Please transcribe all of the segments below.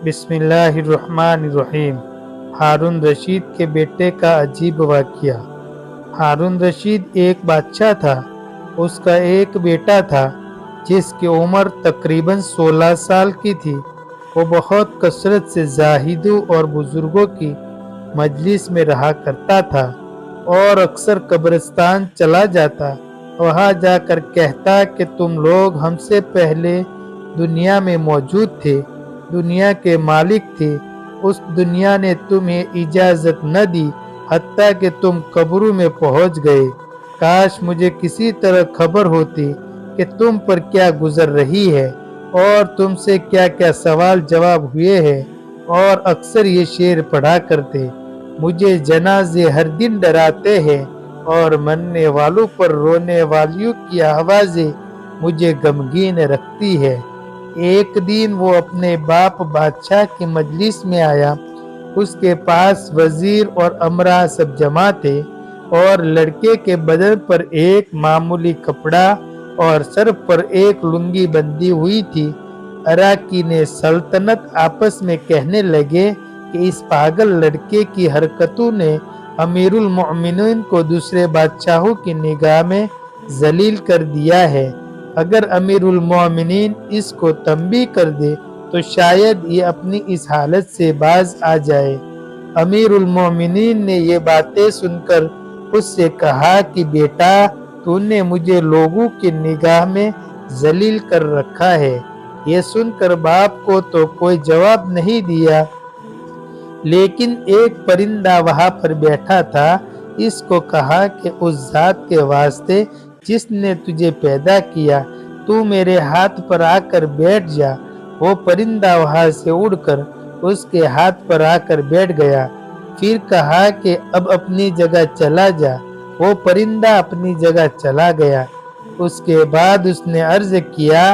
بسم اللہ الرحمن الرحیم۔ ہارون رشید کے بیٹے کا عجیب واقعہ۔ ہارون رشید ایک بادشاہ تھا۔ اس کا ایک بیٹا تھا جس کی عمر تقریباً 16 سال کی تھی۔ وہ بہت کثرت سے زاہدوں اور بزرگوں کی مجلس میں رہا کرتا تھا اور اکثر قبرستان چلا جاتا۔ وہاں جا کر کہتا کہ تم لوگ ہم سے پہلے دنیا میں موجود تھے، دنیا کے مالک تھے۔ اس دنیا نے تمہیں اجازت نہ دی حتیٰ کہ تم قبروں میں پہنچ گئے۔ کاش مجھے کسی طرح خبر ہوتی کہ تم پر کیا گزر رہی ہے اور تم سے کیا کیا سوال جواب ہوئے ہیں، اور اکثر یہ شعر پڑھا کرتے: مجھے جنازے ہر دن ڈراتے ہیں اور مرنے والوں پر رونے والیوں کی آوازیں مجھے غمگین رکھتی ہے۔ ایک دن وہ اپنے باپ بادشاہ کی مجلس میں آیا۔ اس کے پاس وزیر اور امراء سب جمع تھے اور لڑکے کے بدن پر ایک معمولی کپڑا اور سر پر ایک لنگی بندھی ہوئی تھی۔ اراکین سلطنت آپس میں کہنے لگے کہ اس پاگل لڑکے کی حرکتوں نے امیر المؤمنین کو دوسرے بادشاہوں کی نگاہ میں ذلیل کر دیا ہے۔ اگر امیر المؤمنین اس کو تنبیہ کر دے تو شاید یہ اپنی اس حالت سے باز آ جائے۔ امیر المؤمنین نے یہ باتیں سن کر اس سے کہا کہ بیٹا، تو نے مجھے لوگوں کی نگاہ میں ذلیل کر رکھا ہے۔ یہ سن کر باپ کو تو کوئی جواب نہیں دیا، لیکن ایک پرندہ وہاں پر بیٹھا تھا۔ اس کو کہا کہ اس ذات کے واسطے جس نے تجھے پیدا کیا، تو میرے ہاتھ پر آ کر بیٹھ جا۔ وہ پرندہ وہاں سے اڑ کر اس کے ہاتھ پر آ کر بیٹھ گیا۔ پھر کہا کہ اب اپنی جگہ چلا جا۔ وہ پرندہ اپنی جگہ چلا گیا۔ اس کے بعد اس نے عرض کیا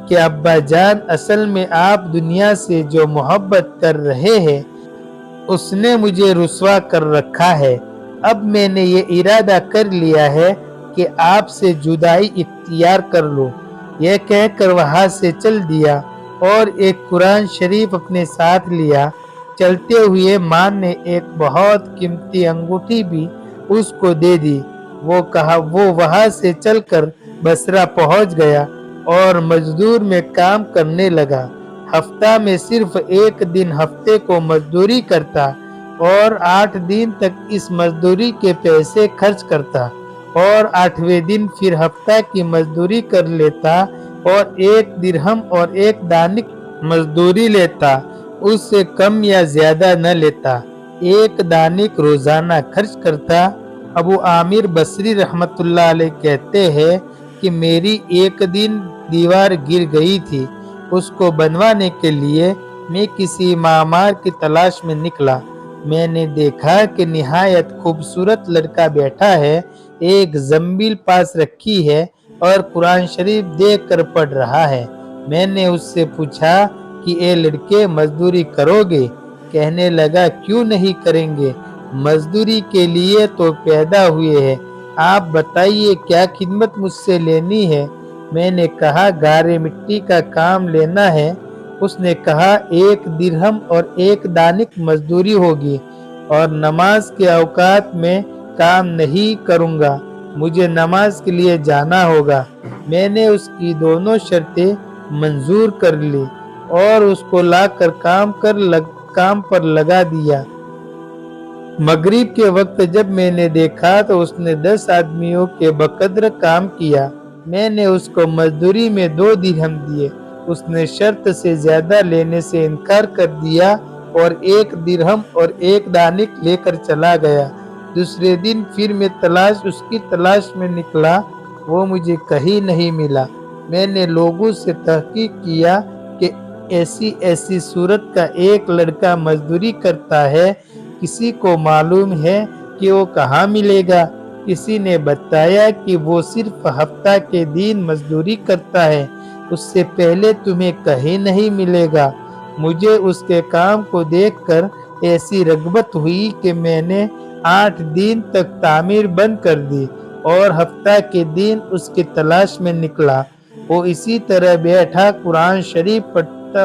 کہ ابا جان، اصل میں آپ دنیا سے جو محبت کر رہے ہیں اس نے مجھے رسوا کر رکھا ہے۔ اب میں نے یہ ارادہ کر لیا ہے کہ آپ سے جدائی اختیار کر لو۔ یہ کہہ کر وہاں سے چل دیا اور ایک قرآن شریف اپنے ساتھ لیا۔ چلتے ہوئے ماں نے ایک بہت قیمتی انگوٹھی بھی اس کو دے دی۔ وہ وہاں سے چل کر بصرہ پہنچ گیا اور مزدور میں کام کرنے لگا۔ ہفتہ میں صرف ایک دن ہفتے کو مزدوری کرتا اور 8 دن تک اس مزدوری کے پیسے خرچ کرتا، اور 8ویں دن پھر ہفتہ کی مزدوری کر لیتا اور 1 درہم اور 1 دانک مزدوری لیتا، اس سے کم یا زیادہ نہ لیتا۔ 1 دانک روزانہ خرچ کرتا۔ ابو عامر بصری رحمۃ اللہ علیہ کہتے ہیں کہ میری ایک دن دیوار گر گئی تھی۔ اس کو بنوانے کے لیے میں کسی معمار کی تلاش میں نکلا۔ میں نے دیکھا کہ نہایت خوبصورت لڑکا بیٹھا ہے، ایک زنبیل پاس رکھی ہے اور قرآن شریف دیکھ کر پڑھ رہا ہے۔ میں نے اس سے پوچھا کہ اے لڑکے، مزدوری کرو گے؟ کہنے لگا کیوں نہیں کریں گے، مزدوری کے لیے تو پیدا ہوئے ہیں۔ آپ بتائیے کیا خدمت مجھ سے لینی ہے؟ میں نے کہا گارے مٹی کا کام لینا ہے۔ اس نے کہا 1 درہم اور 1 دانک مزدوری ہوگی، اور نماز کے اوقات میں کام نہیں کروں گا، مجھے نماز کے لیے جانا ہوگا۔ میں نے اس کی دونوں شرطیں منظور کر لی اور اس کو لا کر کام پر لگا دیا۔ مغرب کے وقت جب میں نے دیکھا تو اس نے 10 آدمیوں کے بقدر کام کیا۔ میں نے اس کو مزدوری میں 2 درہم دیے۔ اس نے شرط سے زیادہ لینے سے انکار کر دیا اور 1 درہم اور 1 دانک لے کر چلا گیا۔ دوسرے دن پھر میں اس کی تلاش میں نکلا، وہ مجھے کہیں نہیں ملا۔ میں نے لوگوں سے تحقیق کیا کہ ایسی صورت کا ایک لڑکا مزدوری کرتا ہے، کسی کو معلوم ہے کہ وہ کہاں ملے گا؟ کسی نے بتایا کہ وہ صرف ہفتہ کے دن مزدوری کرتا ہے، اس سے پہلے تمہیں کہیں نہیں ملے گا۔ مجھے اس کے کام کو دیکھ کر ایسی رغبت ہوئی کہ میں نے 8 دن تک تعمیر بند کر دی اور ہفتہ کے دن اس کی تلاش میں نکلا۔ وہ اسی طرح بیٹھا قرآن شریف پڑھتا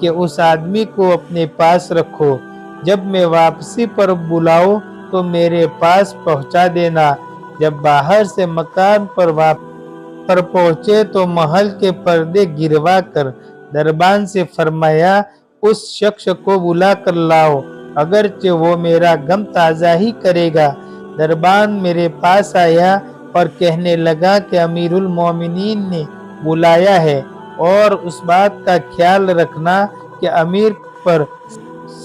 کہ اس آدمی کو اپنے پاس رکھو، جب میں واپسی پر بلاؤں تو میرے پاس پہنچا دینا۔ جب باہر سے مکان پر پہنچے تو محل کے پردے گروا کر دربان سے فرمایا، اس شخص کو بلا کر لاؤ، اگرچہ وہ میرا غم تازہ ہی کرے گا۔ دربان میرے پاس آیا اور کہنے لگا کہ امیر المومنین نے بلایا ہے، اور اس بات کا خیال رکھنا کہ امیر پر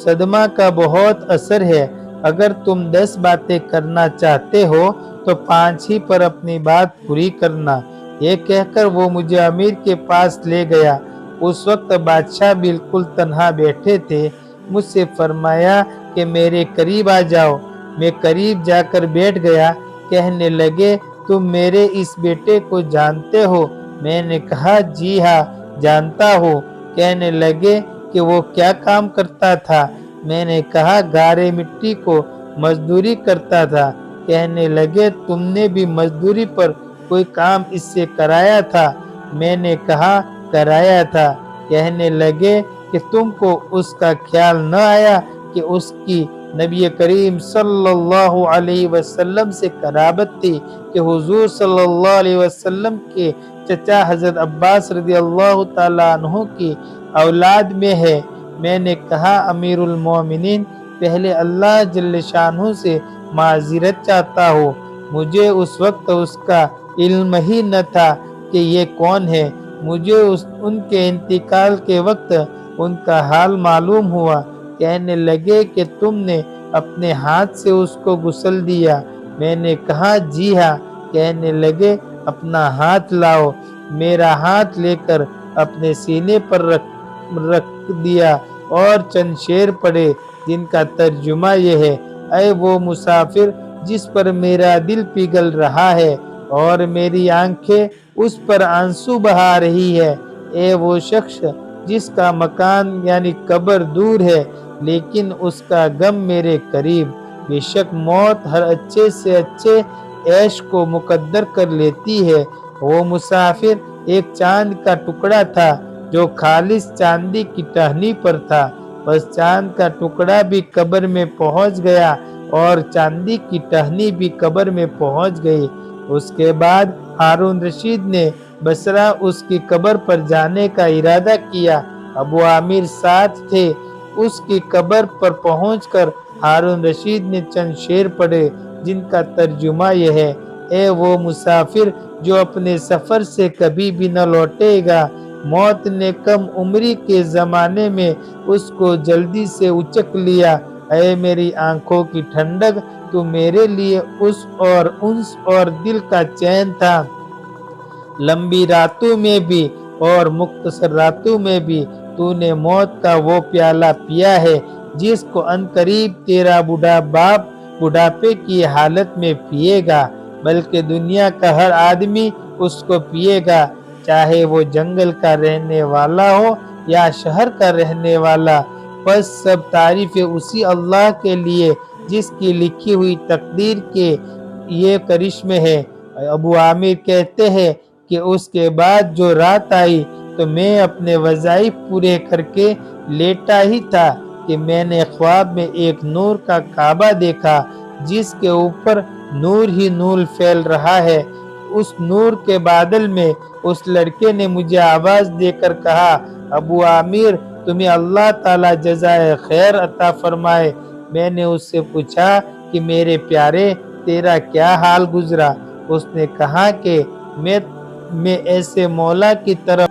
صدمہ کا بہت اثر ہے۔ اگر تم 10 باتیں کرنا چاہتے ہو تو 5 ہی پر اپنی بات پوری کرنا۔ یہ کہہ کر وہ مجھے امیر کے پاس لے گیا۔ اس وقت بادشاہ بالکل تنہا بیٹھے تھے۔ مجھ سے فرمایا کہ میرے قریب آ جاؤ۔ میں قریب جا کر بیٹھ گیا۔ کہنے لگے، تم میرے اس بیٹے کو جانتے ہو؟ میں نے کہا، جی ہاں جانتا ہوں۔ کہنے لگے کہ وہ کیا کام کرتا تھا؟ میں نے کہا، گارے مٹی کو مزدوری کرتا تھا۔ کہنے لگے، تم نے بھی مزدوری پر کوئی کام اس سے کرایا تھا؟ میں نے کہا، کرایا تھا۔ کہنے لگے کہ تم کو اس کا خیال نہ آیا کہ اس کی نبی کریم صلی اللہ علیہ وسلم سے قرابت تھی، کہ حضور صلی اللہ علیہ وسلم کے چچا حضرت عباس رضی اللہ تعالیٰ عنہ کی اولاد میں ہے؟ میں نے کہا، امیر المومنین، پہلے اللہ جل شانہ سے معذرت چاہتا ہوں، مجھے اس وقت اس کا علم ہی نہ تھا کہ یہ کون ہے۔ مجھے ان کے انتقال کے وقت ان کا حال معلوم ہوا۔ کہنے لگے کہ تم نے اپنے ہاتھ سے اس کو غسل دیا؟ میں نے کہا، جی ہاں۔ کہنے لگے، اپنا ہاتھ لاؤ۔ میرا ہاتھ لے کر اپنے سینے پر رکھ دیا اور چند شعر پڑھے، جن کا ترجمہ یہ ہے: اے وہ مسافر جس پر میرا دل پگھل رہا ہے اور میری آنکھیں اس پر آنسو بہا رہی ہے، اے وہ شخص جس کا مکان یعنی قبر دور ہے لیکن اس کا غم میرے قریب، بے شک موت ہر اچھے سے اچھے عیش کو مقدر کر لیتی ہے۔ وہ مسافر ایک چاند کا ٹکڑا تھا جو خالص چاندی کی ٹہنی پر تھا، بس چاند کا ٹکڑا بھی قبر میں پہنچ گیا اور چاندی کی ٹہنی بھی قبر میں پہنچ گئی۔ اس کے بعد ہارون رشید نے بصرہ اس کی قبر پر جانے کا ارادہ کیا۔ ابو عامر ساتھ تھے۔ اس کی قبر پر پہنچ کر ہارون رشید نے چند شعر پڑھے، جن کا ترجمہ یہ ہے: اے وہ مسافر جو اپنے سفر سے کبھی بھی نہ لوٹے گا، موت نے کم عمری کے زمانے میں اس کو جلدی سے اچک لیا۔ اے میری آنکھوں کی ٹھنڈک، تو میرے لیے انس اور دل کا چین تھا۔ لمبی راتوں میں بھی اور مختصر راتوں میں بھی تو نے موت کا وہ پیالہ پیا ہے جس کو عنقریب تیرا بوڑھا باپ بڑھاپے کی حالت میں پیے گا، بلکہ دنیا کا ہر آدمی اس کو پیے گا، چاہے وہ جنگل کا رہنے والا ہو یا شہر کا رہنے والا۔ بس سب تعریفیں اسی اللہ کے لیے جس کی لکھی ہوئی تقدیر کے یہ کرشمے ہے۔ ابو عامر کہتے ہیں کہ اس کے بعد جو رات آئی تو میں اپنے وظائف پورے کر کے لیٹا ہی تھا کہ میں نے خواب میں ایک نور کا کعبہ دیکھا جس کے اوپر نور ہی نور پھیل رہا ہے۔ اس نور کے بادل میں اس لڑکے نے مجھے آواز دے کر کہا، ابو عامر، تمہیں اللہ تعالیٰ جزائے خیر عطا فرمائے۔ میں نے اس سے پوچھا کہ میرے پیارے، تیرا کیا حال گزرا؟ اس نے کہا کہ میں ایسے مولا کی طرف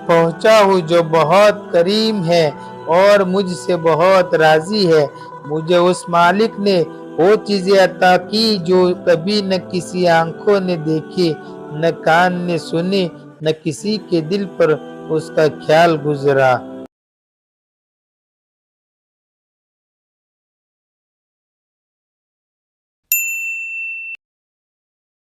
پہنچا ہوں جو بہت کریم ہے اور مجھ سے بہت راضی ہے۔ مجھے اس مالک نے وہ چیزیں عطا کی جو کبھی نہ کسی آنکھوں نے دیکھی، نہ کان نے سنی، نہ کسی کے دل پر اس کا خیال گزرا۔